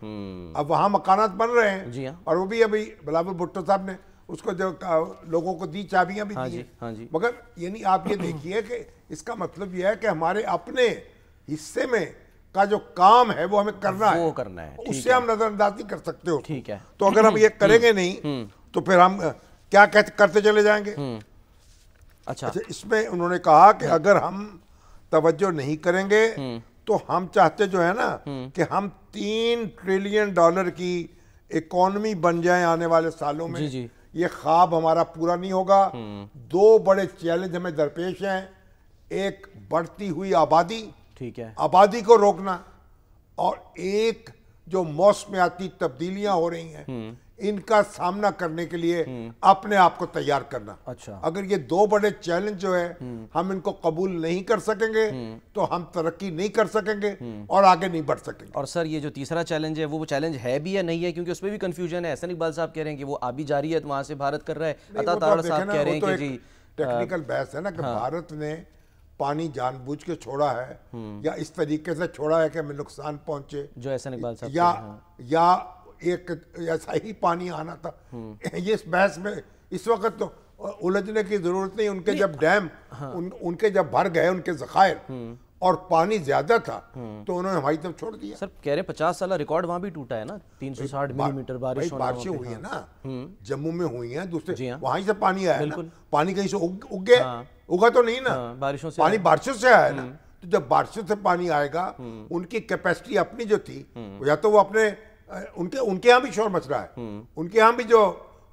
اب وہاں مکانات بن رہے ہیں. جی ہاں, اور وہ بھی ابھی بلاول بھٹو صاحب نے اس کو جو لوگوں کو دی, چابیاں بھی دی ہیں. مگر یعنی آپ یہ دیکھیے کہ اس کا مطلب یہ ہے کہ ہمارے اپنے حصے میں کا جو کام ہے وہ ہمیں کرنا ہے, اس سے ہم نظر انداز نہیں کر سکتے ہو. ٹھیک ہے, تو اگر ہم یہ کریں گے نہیں تو پھر ہم کیا کرتے چلے جائیں گے. اچھا, اس میں انہوں نے کہا کہ اگر ہم توجہ نہیں کریں گے تو ہم چاہتے جو ہے نا کہ ہم $3 ٹریلین کی اکانومی بن جائیں آنے والے سالوں میں. یہ خواب ہمارا پورا نہیں ہوگا. 2 بڑے چیلنج ہمیں درپیش ہیں, ایک بڑھتی ہوئی آبادی, ٹھیک ہے, آبادی کو روکنا, اور ایک جو موسمیاتی تبدیلیاں ہو رہی ہیں ان کا سامنا کرنے کے لیے اپنے آپ کو تیار کرنا. اچھا, اگر یہ 2 بڑے چیلنج جو ہے ہم ان کو قبول نہیں کر سکیں گے تو ہم ترقی نہیں کر سکیں گے اور آگے نہیں بڑھ سکیں گے. اور سر یہ جو تیسرا چیلنج ہے وہ چیلنج ہے بھی یا نہیں ہے, کیونکہ اس میں بھی کنفیوژن ہے. احسن اقبال صاحب کہہ رہے ہیں کہ وہ آبی جاری ہے, وہاں سے بھارت کر رہا ہے. عطا تارڑ صاحب کہہ رہے ہیں کہ جی ٹیکنیکل بحث ہے نا کہ بھارت نے پانی جان بوجھ کے چھوڑا ہے یا اس طریقے سے چھوڑا ہے کہ ہمیں نقصان پہنچے, جو احسن اقبال صاحب یا ایک ایسا ہی پانی آنا تھا. یہ اس بحث میں اس وقت تو الجھنے کی ضرورت نہیں. ان کے جب ڈیم ان کے جب بھر گئے ان کے ذخائر اور پانی زیادہ تھا تو انہوں نے ہماری طرف چھوڑ دیا. سر کہہ رہے 50 سالہ ریکارڈ وہاں بھی ٹوٹا ہے نا, 360 ملی میٹر بارشیں ہوئی ہیں نا, جموں میں ہوئی ہیں, دوسرے وہاں سے پانی آیا نا. پانی کہیں سے اگ گیا, اگا تو نہیں نا, بارشوں سے, پانی بارشوں سے آیا نا. تو جب بارشوں سے پانی آئے گا, ان کی کیپیسٹی اپنی جو تھی, یا تو وہ اپنے ان کے ہاں بھی شور مچ رہا ہے, ان کے ہاں بھی جو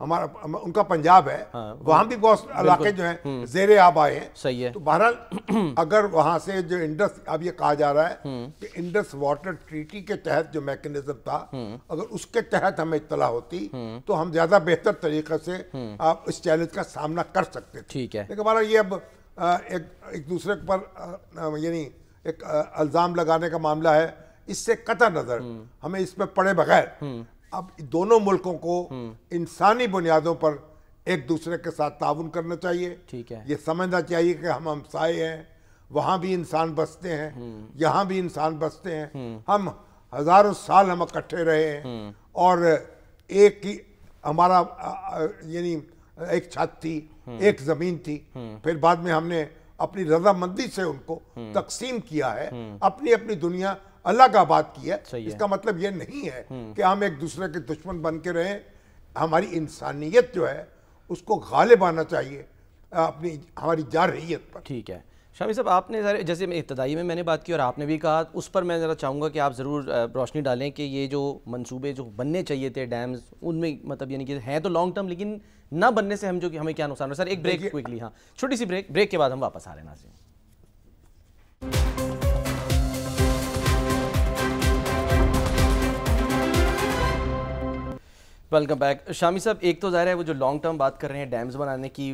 ہمارا ان کا پنجاب ہے وہاں بھی بہت علاقے جو ہیں زیر آب آئے ہیں. صحیح ہے. تو بہرحال اگر وہاں سے جو انڈس, اب یہ کہا جا رہا ہے کہ انڈس واٹر ٹریٹی کے تحت جو میکنزم تھا, اگر اس کے تحت ہمیں اطلاع ہوتی تو ہم زیادہ بہتر طریقے سے اس چیلنج کا سامنا کر سکتے تھے. ٹھیک ہے. لیکن ہمارا یہ اب ایک دوسرے پر یعنی ایک الزام لگانے کا معاملہ ہے, اس سے قطع نظر ہمیں اس میں پڑے بغیر اب دونوں ملکوں کو انسانی بنیادوں پر ایک دوسرے کے ساتھ تعاون کرنا چاہیے. ٹھیک ہے. یہ سمجھنا چاہیے کہ ہم ہمسائے ہیں, وہاں بھی انسان بستے ہیں, یہاں بھی انسان بستے ہیں, ہم ہزاروں سال ہم اکٹھے رہے ہیں, اور ایک ہی ہمارا یعنی ایک چھت تھی, ایک زمین تھی, پھر بعد میں ہم نے اپنی رضامندی سے ان کو تقسیم کیا ہے, اپنی اپنی دنیا اللہ کا آباد کی ہے. صحیح ہے. اس کا مطلب یہ نہیں ہے کہ ہم ایک دوسرے کے دشمن بن کے رہیں. ہماری انسانیت جو ہے اس کو غالب آنا چاہیے اپنی ہماری جارحیت پر. ٹھیک ہے شامی صاحب، آپ نے جیسے ابتدائی میں نے بات کی اور آپ نے بھی کہا، اس پر میں ذرا چاہوں گا کہ آپ ضرور روشنی ڈالیں کہ یہ جو منصوبے جو بننے چاہیے تھے ڈیمز، ان میں مطلب یعنی کہ ہیں تو لانگ ٹرم، لیکن نہ بننے سے ہمیں کیا نقصان ہو. سر ایک بریک کوئکلی، ہاں چھوٹی سی بریک کے بعد ہم واپس آ رہے ہیں ناظرین. Welcome back. شامی صاحب، ایک تو ظاہر ہے وہ جو لانگ ٹرم بات کر رہے ہیں ڈیمز بنانے کی،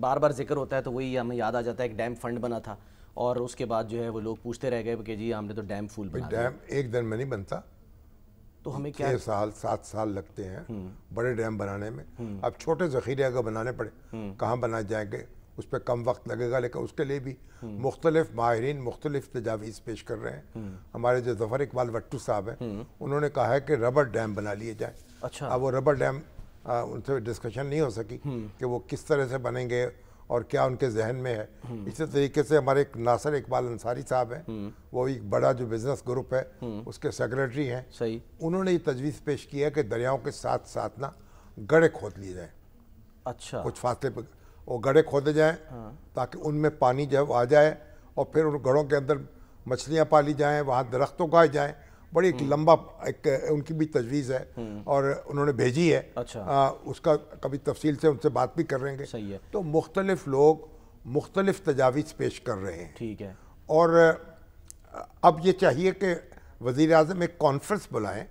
بار بار ذکر ہوتا ہے تو وہی ہمیں یاد آ جاتا ہے ایک ڈیم فنڈ بنا تھا اور اس کے بعد جو ہے وہ لوگ پوچھتے رہ گئے کہ جی ہم نے تو ڈیم فول بنا دیا. ڈیم ایک دن میں نہیں بنتا، تو ہمیں کیا 6 سال 7 سال لگتے ہیں بڑے ڈیم بنانے میں. اب چھوٹے ذخیرے اگر بنانے پڑے کہاں بنائے جائیں گے، اس پہ کم وقت لگے گا، لیکن اس کے لیے بھی مختلف ماہرین مختلف تجاویز پیش کر رہے ہیں. ہمارے جو ظفر اقبال وٹو صاحب ہیں انہوں نے کہا ہے کہ ربر ڈیم بنا لیے جائیں. اچھا. اب وہ ربر ڈیم ان سے ڈسکشن نہیں ہو سکی کہ وہ کس طرح سے بنیں گے اور کیا ان کے ذہن میں ہے. اسی طریقے سے ہمارے ایک ناصر اقبال انصاری صاحب ہیں، وہ ایک بڑا جو بزنس گروپ ہے اس کے سیکریٹری ہیں. صحیح. انہوں نے یہ تجویز پیش کی ہے کہ دریاؤں کے ساتھ ساتھ نا گڑھے کھود لیے جائیں. اچھا. کچھ فاصلے پہ وہ گڑھے کھودے جائیں تاکہ ان میں پانی جو آ جائے اور پھر ان گڑھوں کے اندر مچھلیاں پالی جائیں، وہاں درخت اگائے جائیں. بڑی ایک لمبا ایک ان کی بھی تجویز ہے اور انہوں نے بھیجی ہے. اچھا. اس کا کبھی تفصیل سے ان سے بات بھی کر رہیں گے. صحیح ہے. تو مختلف لوگ مختلف تجاویز پیش کر رہے ہیں. ٹھیک ہے. اور اب یہ چاہیے کہ وزیر اعظم ایک کانفرنس بلائیں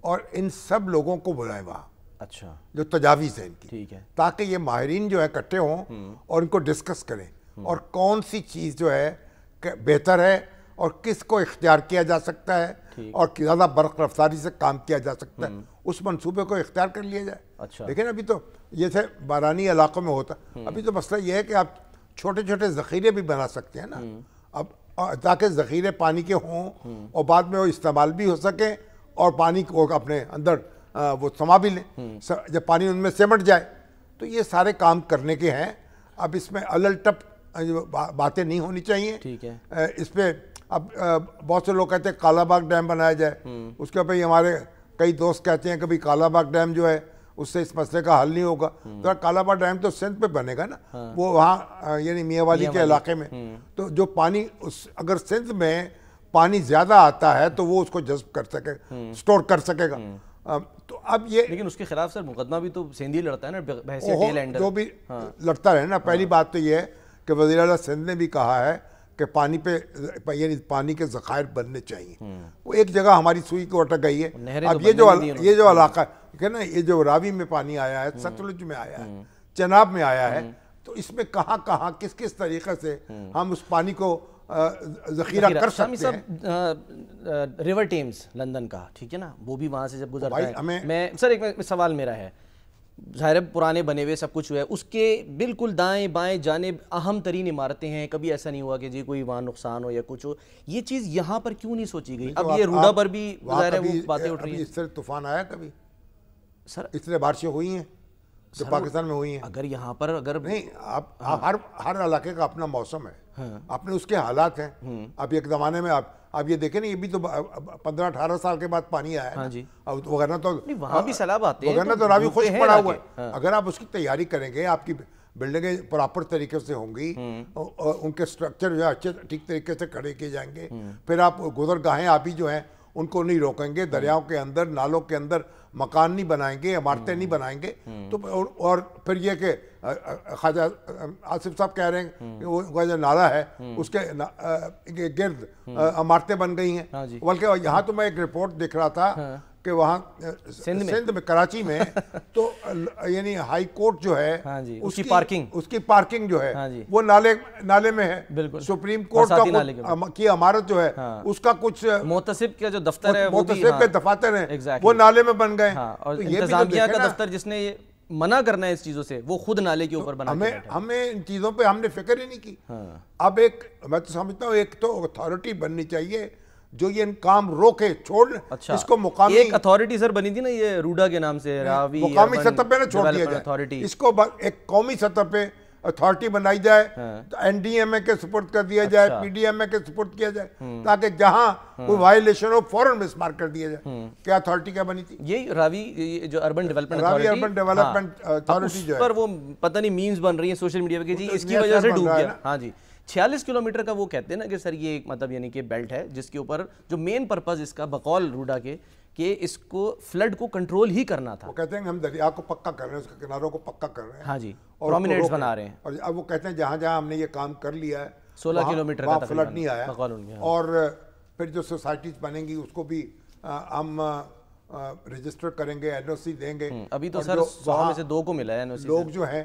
اور ان سب لوگوں کو بلائیں وہاں. اچھا. جو تجاویز ہیں ان کی. ٹھیک ہے. تاکہ یہ ماہرین جو ہے اکٹھے ہوں اور ان کو ڈسکس کریں اور کون سی چیز جو ہے بہتر ہے اور کس کو اختیار کیا جا سکتا ہے اور زیادہ برق رفتاری سے کام کیا جا سکتا ہے، اس منصوبے کو اختیار کر لیا جائے. اچھا. لیکن ابھی تو یہ سے بارانی علاقوں میں ہوتا، ابھی تو مسئلہ یہ ہے کہ آپ چھوٹے چھوٹے ذخیرے بھی بنا سکتے ہیں نا، اب تاکہ ذخیرے پانی کے ہوں اور بعد میں وہ استعمال بھی ہو سکیں اور پانی کو اپنے اندر وہ سما بھی لیں جب پانی ان میں سمٹ جائے. تو یہ سارے کام کرنے کے ہیں. اب اس میں الٹپ باتیں نہیں ہونی چاہیے. ٹھیک ہے. اس پہ اب بہت سے لوگ کہتے ہیں کالا باغ ڈیم بنایا جائے، اس کے اوپر ہمارے کئی دوست کہتے ہیں کہ بھائی کالا باغ ڈیم جو ہے اس سے اس مسئلے کا حل نہیں ہوگا. تو کالا باغ ڈیم تو سندھ پہ بنے گا نا، وہ وہاں یعنی میاں والی کے علاقے میں. تو جو پانی اگر سندھ میں پانی زیادہ آتا ہے تو وہ اس کو جذب کر سکے، سٹور کر سکے گا. تو اب یہ لیکن اس کے خلاف سر مقدمہ بھی تو سندھ ہی لڑتا ہے نا، بحیثیت ٹیل اینڈر جو بھی لڑتا رہے نا. پہلی بات تو یہ ہے کہ وزیر اعلیٰ سندھ نے بھی کہا ہے کہ پانی پہ یعنی پانی کے ذخائر بننے چاہیے. وہ ایک جگہ ہماری سوئی کو اٹک گئی ہے. اب یہ جو علاقہ ہے نا، یہ جو راوی میں پانی آیا ہے، ستلج میں آیا ہے، چناب میں آیا ہے، تو اس میں کہاں کہاں کس کس طریقے سے ہم اس پانی کو ذخیرہ کر سکتے ہیں. ریور ٹیمز لندن کا، ٹھیک ہے نا، وہ بھی وہاں سے جب گزرتا ہے. میں سر ایک سوال میرا ہے، ظاہر پرانے بنے ہوئے سب کچھ ہے، اس کے بالکل دائیں بائیں جانب اہم ترین عمارتیں ہیں. کبھی ایسا نہیں ہوا کہ جی کوئی وہاں نقصان ہو یا کچھ ہو. یہ چیز یہاں پر کیوں نہیں سوچی گئی؟ اب یہ روڈا پر بھی ظاہر ہے وہ باتیں اٹھ رہی ہیں. اس طرح طوفان آیا کبھی سر؟ اس طرح بارشیں ہوئی ہیں جو پاکستان میں ہوئی ہیں؟ اگر یہاں پر اگر نہیں، آپ ہر علاقے کا اپنا موسم ہے، اپنے اس کے حالات ہیں. اب ایک زمانے میں آپ یہ دیکھیں نا، یہ بھی تو 15-18 سال کے بعد پانی آیا ہے. وغیرہ تو وہاں بھی سیلاب آتے ہیں، وغیرہ تو راوی خشک پڑا ہوا ہے. اگر آپ اس کی تیاری کریں گے، آپ کی بلڈنگیں پراپر طریقے سے ہوں گی، ان کے سٹرکچر جو ہے اچھے ٹھیک طریقے سے کھڑے کیے جائیں گے. پھر آپ گزرگاہیں آبی جو ہیں ان کو نہیں روکیں گے، دریاؤں کے اندر نالوں کے اندر مکان نہیں بنائیں گے، عمارتیں نہیں بنائیں گے. تو اور پھر یہ کہ خواجہ آصف صاحب کہہ رہے ہیں کہ وہ جو نالا ہے اس کے گرد عمارتیں بن گئی ہیں. بلکہ یہاں تو میں ایک رپورٹ دیکھ رہا تھا کہ وہاں سندھ میں کراچی میں تو یعنی ہائی کورٹ جو ہے اس کی پارکنگ جو ہے وہ نالے میں ہے. سپریم کورٹ کی عمارت جو ہے اس کا کچھ محتسب کا جو دفتر ہے، محتسب کے دفاتر ہیں، وہ نالے میں بن گئے. اور انتظامیہ کا دفتر جس نے منع کرنا ہے اس چیزوں سے، وہ خود نالے کے اوپر بنا کے بیٹھا. ہمیں ان چیزوں پہ ہم نے فکر ہی نہیں کی. اب میں تو سمجھتا ہوں ایک تو اتھارٹی بننی چاہیے جو یہ کام روکے چھوڑ. اس کو مقامی ایک اتھارٹی سر بنی تھی نا، یہ روڈا کے نام سے، راوی مقامی سطح پہ نہ چھوڑ دیا جائے. اس کو ایک قومی سطح پہ اتھارٹی بنائی جائے, NDMA کے سپورٹ کر دیا جائے, PDMA کے سپورٹ کیا جائے, تاکہ جہاں کوئی وائلیشن ہو فوراً مسمار کر دیا جائے. کیا اتھارٹی کیا بنی تھی؟ یہی راوی جو اربن ڈیولپمنٹ اتھارٹی جو ہے, پر وہ پتہ نہیں میمز بن رہی ہیں سوشل میڈیا پہ کہ جی اس کی وجہ سے ڈوب گیا. ہاں جی 46 کلومیٹر کا وہ کہتے ہیں نا کہ سر یہ ایک مطلب یعنی کہ بیلٹ ہے جس کے اوپر جو مین پرپز اس کا بقول روڈا کے کہ اس کو فلڈ کو کنٹرول ہی کرنا تھا. وہ کہتے ہیں کہ ہم دریا کو پکا کر رہے ہیں, اس کے کناروں کو پکا کر رہے ہیں. ہاں جی پرومیننٹس بنا رہے ہیں. اور اب وہ کہتے ہیں جہاں جہاں ہم نے یہ کام کر لیا ہے 16 کلومیٹر کا فلڈ نہیں آیا. اور پھر جو سوسائٹیز بنیں گی اس کو بھی ہم رجسٹر کریں گے, NOC دیں گے. ابھی تو سر 100 میں سے 2 کو ملا ہے NOC. لوگ جو ہیں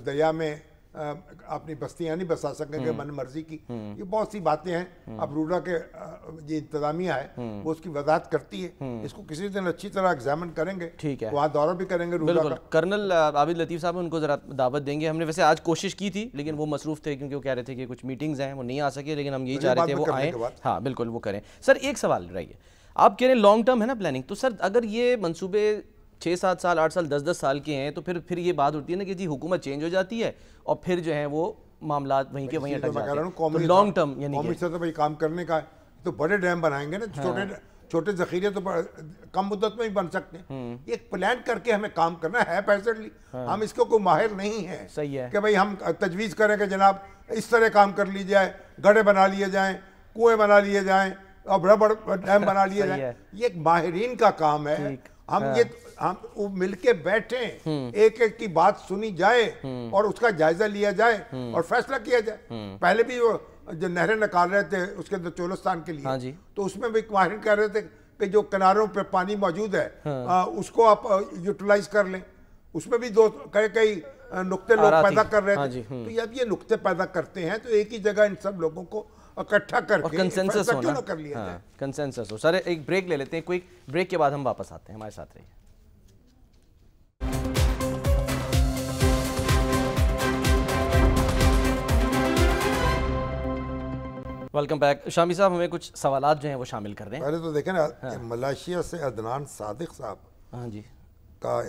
دریا میں اپنی بستیاں نہیں بسا سکیں گے من مرضی کی. یہ بہت سی باتیں ہیں. اب روڈا کے یہ انتظامیہ ہے وہ اس کی وضاحت کرتی ہے. اس کو کسی دن اچھی طرح ایگزامن کریں گے, ٹھیک ہے, وہاں دورہ بھی کریں گے روڈا کا. کرنل عابد لطیف صاحب ان کو ذرا دعوت دیں گے. ہم نے ویسے آج کوشش کی تھی لیکن وہ مصروف تھے کیونکہ وہ کہہ رہے تھے کہ کچھ میٹنگز ہیں وہ نہیں آ سکے, لیکن ہم یہی چاہ رہے تھے وہ آئیں. ہاں بالکل وہ کریں. سر ایک سوال رہیے, آپ کہہ رہے ہیں لانگ ٹرم ہے نا پلاننگ, تو سر اگر یہ منصوبے 6-7 سال 8 سال 10-10 سال کے ہیں تو پھر یہ بات ہوتی ہے نا کہ جی حکومت چینج ہو جاتی ہے اور پھر جو ہیں وہ معاملات وہیں کے وہیں اٹک جاتے ہیں. تو لانگ ٹرم یعنی قومی سطح پہ کام کرنے کا تو بڑے ڈیم بنائیں گے نا, چھوٹے ذخیرے تو کم مدت میں ہی بن سکتے ہیں. ایک پلان کر کے ہمیں کام کرنا ہے پیسڈلی. ہم اس کو کوئی ماہر نہیں ہیں. صحیح ہے کہ بھئی ہم تجویز کریں کہ جناب اس طرح کام کر لی جائے, گڑھے بنا لیے جائیں, کنویں بنا لیے جائیں اور بڑا بڑا ڈیم بنا لیے جائیں. یہ ایک ماہرین کا کام ہے. ہم مل کے بیٹھیں, ایک ایک کی بات سنی جائے اور اس کا جائزہ لیا جائے اور فیصلہ کیا جائے. پہلے بھی وہ جو نہریں نکال رہے تھے اس کے اندر چولستان کے لیے, تو اس میں بھی ماہرین کہہ رہے تھے کہ جو کناروں پہ پانی موجود ہے اس کو آپ یوٹیلائز کر لیں. اس میں بھی کئی نقطے لوگ پیدا کر رہے تھے. تو جب یہ نقطے پیدا کرتے ہیں تو ایک ہی جگہ ان سب لوگوں کو اکٹھا کر کے کنسنسس کیوں نہ کر لیا جائے. کنسنسس ہو. سر ایک بریک لے لیتے ہیں, کوئی بریک کے بعد ہم واپس آتے ہیں, ہمارے ساتھ رہیے. Welcome back. شامی صاحب ہمیں کچھ سوالات جو ہیں وہ شامل کر دیں. پہلے تو دیکھیں نا, ملائیشیا سے عدنان صادق صاحب ہاں جی کا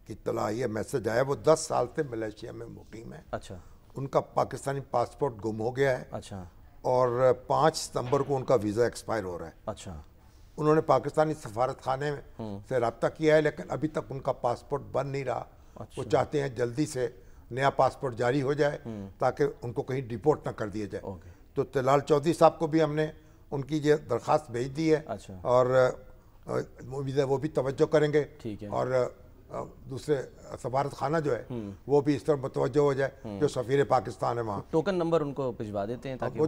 اطلاع یہ میسج آیا, وہ 10 سال سے ملائیشیا میں مقیم ہے. اچھا. ان کا پاکستانی پاسپورٹ گم ہو گیا ہے. اچھا. اور 5 ستمبر کو ان کا ویزا ایکسپائر ہو رہا ہے. اچھا. انہوں نے پاکستانی سفارت خانے سے رابطہ کیا ہے لیکن ابھی تک ان کا پاسپورٹ بن نہیں رہا. وہ چاہتے ہیں جلدی سے نیا پاسپورٹ جاری ہو جائے تاکہ ان کو کہیں ڈیپورٹ نہ کر دیا جائے. تو طلال چودھری صاحب کو بھی ہم نے ان کی یہ درخواست بھیج دی ہے اور وہ بھی توجہ کریں گے. اور دوسرے سفارت خانہ جو ہے وہ بھی اس طرح متوجہ ہو جائے جو سفیر پاکستان ہے وہاں. ٹوکن نمبر ان کو بھجوا دیتے ہیں تاکہ وہ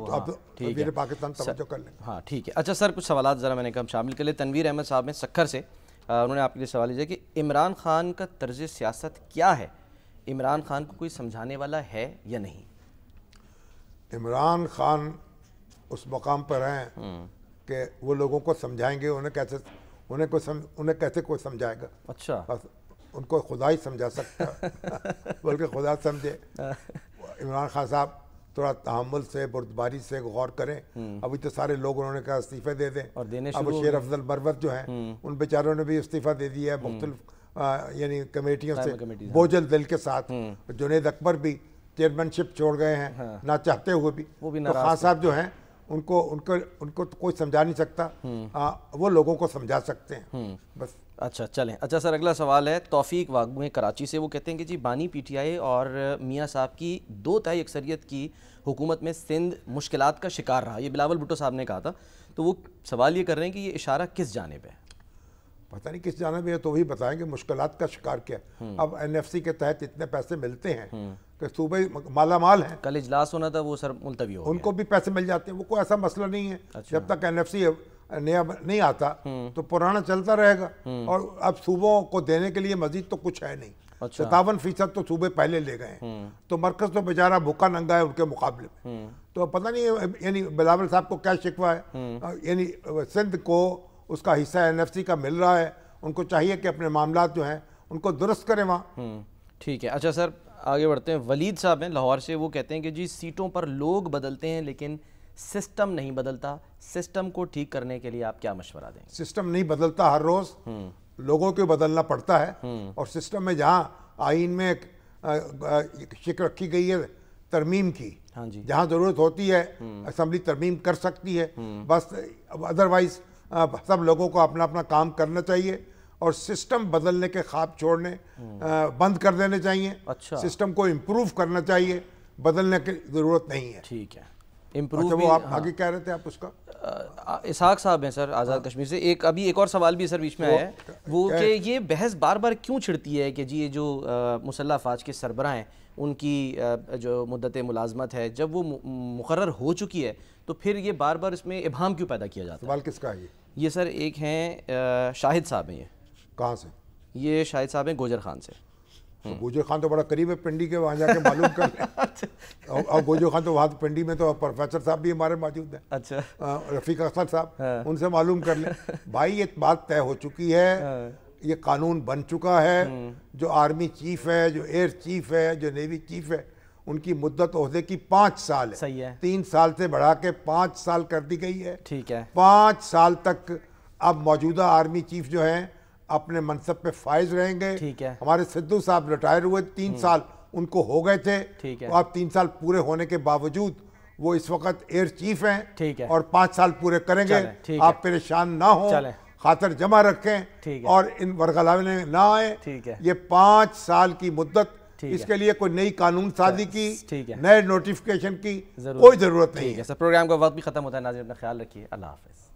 سفیر پاکستان توجہ کر لیں. ہاں ٹھیک ہے. اچھا سر کچھ سوالات ذرا میں نے کہا شامل کر لیں. تنویر احمد صاحب ہیں سکھر سے, انہوں نے آپ کے لیے سوال کیا کہ عمران خان کا طرز سیاست کیا ہے, عمران خان کو کوئی سمجھانے والا ہے یا نہیں؟ عمران خان اس مقام پر ہیں کہ وہ لوگوں کو سمجھائیں گے, انہیں کیسے کوئی سمجھائے گا. اچھا. ان کو خدا ہی سمجھا سکتا بلکہ خدا سمجھے. عمران خان صاحب تھوڑا تحمل سے بردباری سے غور کریں. ابھی تو سارے لوگ انہوں نے کہا استعفیٰ دے دیں. اب شیر افضل مروت جو ہیں ان بیچاروں نے بھی استعفیٰ دے دیا ہے مختلف یعنی کمیٹیوں سے بوجھل دل کے ساتھ. جنید اکبر بھی چیئرمین شپ چھوڑ گئے ہیں نہ چاہتے ہوئے بھی. تو خان صاحب جو ہیں ان کو کوئی سمجھا نہیں سکتا, وہ لوگوں کو سمجھا سکتے ہیں بس. اچھا چلیں. اچھا سر اگلا سوال ہے توفیق واگو کراچی سے. وہ کہتے ہیں کہ جی بانی PTI اور میاں صاحب کی 2/3 اکثریت کی حکومت میں سندھ مشکلات کا شکار رہا. یہ بلاول بھٹو صاحب نے کہا تھا. تو وہ سوال یہ کر رہے ہیں کہ یہ اشارہ کس جانب ہے؟ پتہ نہیں کس جانب ہے, تو وہی بتائیں کہ مشکلات کا شکار کیا. اب NFC کے تحت اتنے پیسے ملتے ہیں کہ صوبے مالا مال ہیں. کل اجلاس ہونا تھا وہ سر ملتوی ہو گیا. ان کو بھی پیسے مل جاتے ہیں, وہ کوئی ایسا مسئلہ نہیں ہے. جب تک NFC نیا نہیں آتا تو پرانا چلتا رہے گا. اور اب صوبوں کو دینے کے لیے مزید تو کچھ ہے نہیں. 57% تو صوبے پہلے لے گئے ہیں, تو مرکز تو بیچارہ بھوکا ننگا ہے ان کے مقابلے میں. تو پتہ نہیں یعنی بلاول صاحب کو کیا شکوہ ہے. یعنی سندھ کو اس کا حصہ NFC کا مل رہا ہے, ان کو چاہیے کہ اپنے معاملات جو ہیں ان کو درست کریں وہاں. ٹھیک ہے. اچھا سر آگے بڑھتے ہیں. ولید صاحب ہیں لاہور سے. وہ کہتے ہیں کہ جی سیٹوں پر لوگ بدلتے ہیں لیکن سسٹم نہیں بدلتا. سسٹم کو ٹھیک کرنے کے لیے آپ کیا مشورہ دیں؟ سسٹم نہیں بدلتا, ہر روز لوگوں کو بدلنا پڑتا ہے. اور سسٹم میں جہاں آئین میں شک رکھی گئی ہے ترمیم کی. ہاں جی. جہاں ضرورت ہوتی ہے اسمبلی ترمیم کر سکتی ہے, بس ادروائز سب لوگوں کو اپنا اپنا کام کرنا چاہیے اور سسٹم بدلنے کے خواب چھوڑنے بند کر دینے چاہیے. اچھا. سسٹم کو امپروو کرنا چاہیے, بدلنے کی ضرورت نہیں ہے. ٹھیک ہے. اچھا وہ آپ آگے کہہ رہے تھے, آپ اس کا اسحاق صاحب ہیں سر آزاد کشمیر سے. ابھی ایک اور سوال بھی سر بیچ میں آیا ہے, وہ کہ یہ بحث بار بار کیوں چھڑتی ہے کہ جی یہ جو مسلح افواج کے سربراہ ہیں ان کی جو مدت ملازمت ہے جب وہ مقرر ہو چکی ہے تو پھر یہ بار بار اس میں ابہام کیوں پیدا کیا جاتا ہے؟ سوال کس کا ہے یہ سر ایک ہیں شاہد صاحب ہیں. یہ کہاں سے؟ یہ شاہد صاحب ہیں گوجر خان سے. گوجر خان تو بڑا قریب ہے پنڈی کے, وہاں جا کے معلوم کر لیں. اور گوجر خان تو وہاں پنڈی میں تو پروفیسر صاحب بھی ہمارے موجود ہیں. اچھا. رفیق اختر صاحب, ان سے معلوم کر لیں. بھائی یہ بات طے ہو چکی ہے, یہ قانون بن چکا ہے. جو آرمی چیف ہے, جو ایئر چیف ہے, جو نیوی چیف ہے, ان کی مدت عہدے کی 5 سال ہے. صحیح ہے. 3 سال سے بڑھا کے 5 سال کر دی گئی ہے. ٹھیک ہے. 5 سال تک اب موجودہ آرمی چیف جو ہیں اپنے منصب پہ فائز رہیں گے. ٹھیک ہے. ہمارے سدھو صاحب ریٹائر ہوئے, 3 سال ان کو ہو گئے تھے. ٹھیک ہے. اب 3 سال پورے ہونے کے باوجود وہ اس وقت ایئر چیف ہیں. ٹھیک ہے. اور 5 سال پورے کریں گے. آپ پریشان نہ ہوں, خاطر جمع رکھیں اور ان ورگلاوے نہ آئیں. یہ 5 سال کی مدت, اس کے لیے کوئی نئی قانون سازی کی, نئے نوٹیفیکیشن کی کوئی ضرورت نہیں ہے. سر پروگرام کا وقت بھی ختم ہوتا ہے. ناظرین اپنا خیال رکھیے. اللہ حافظ.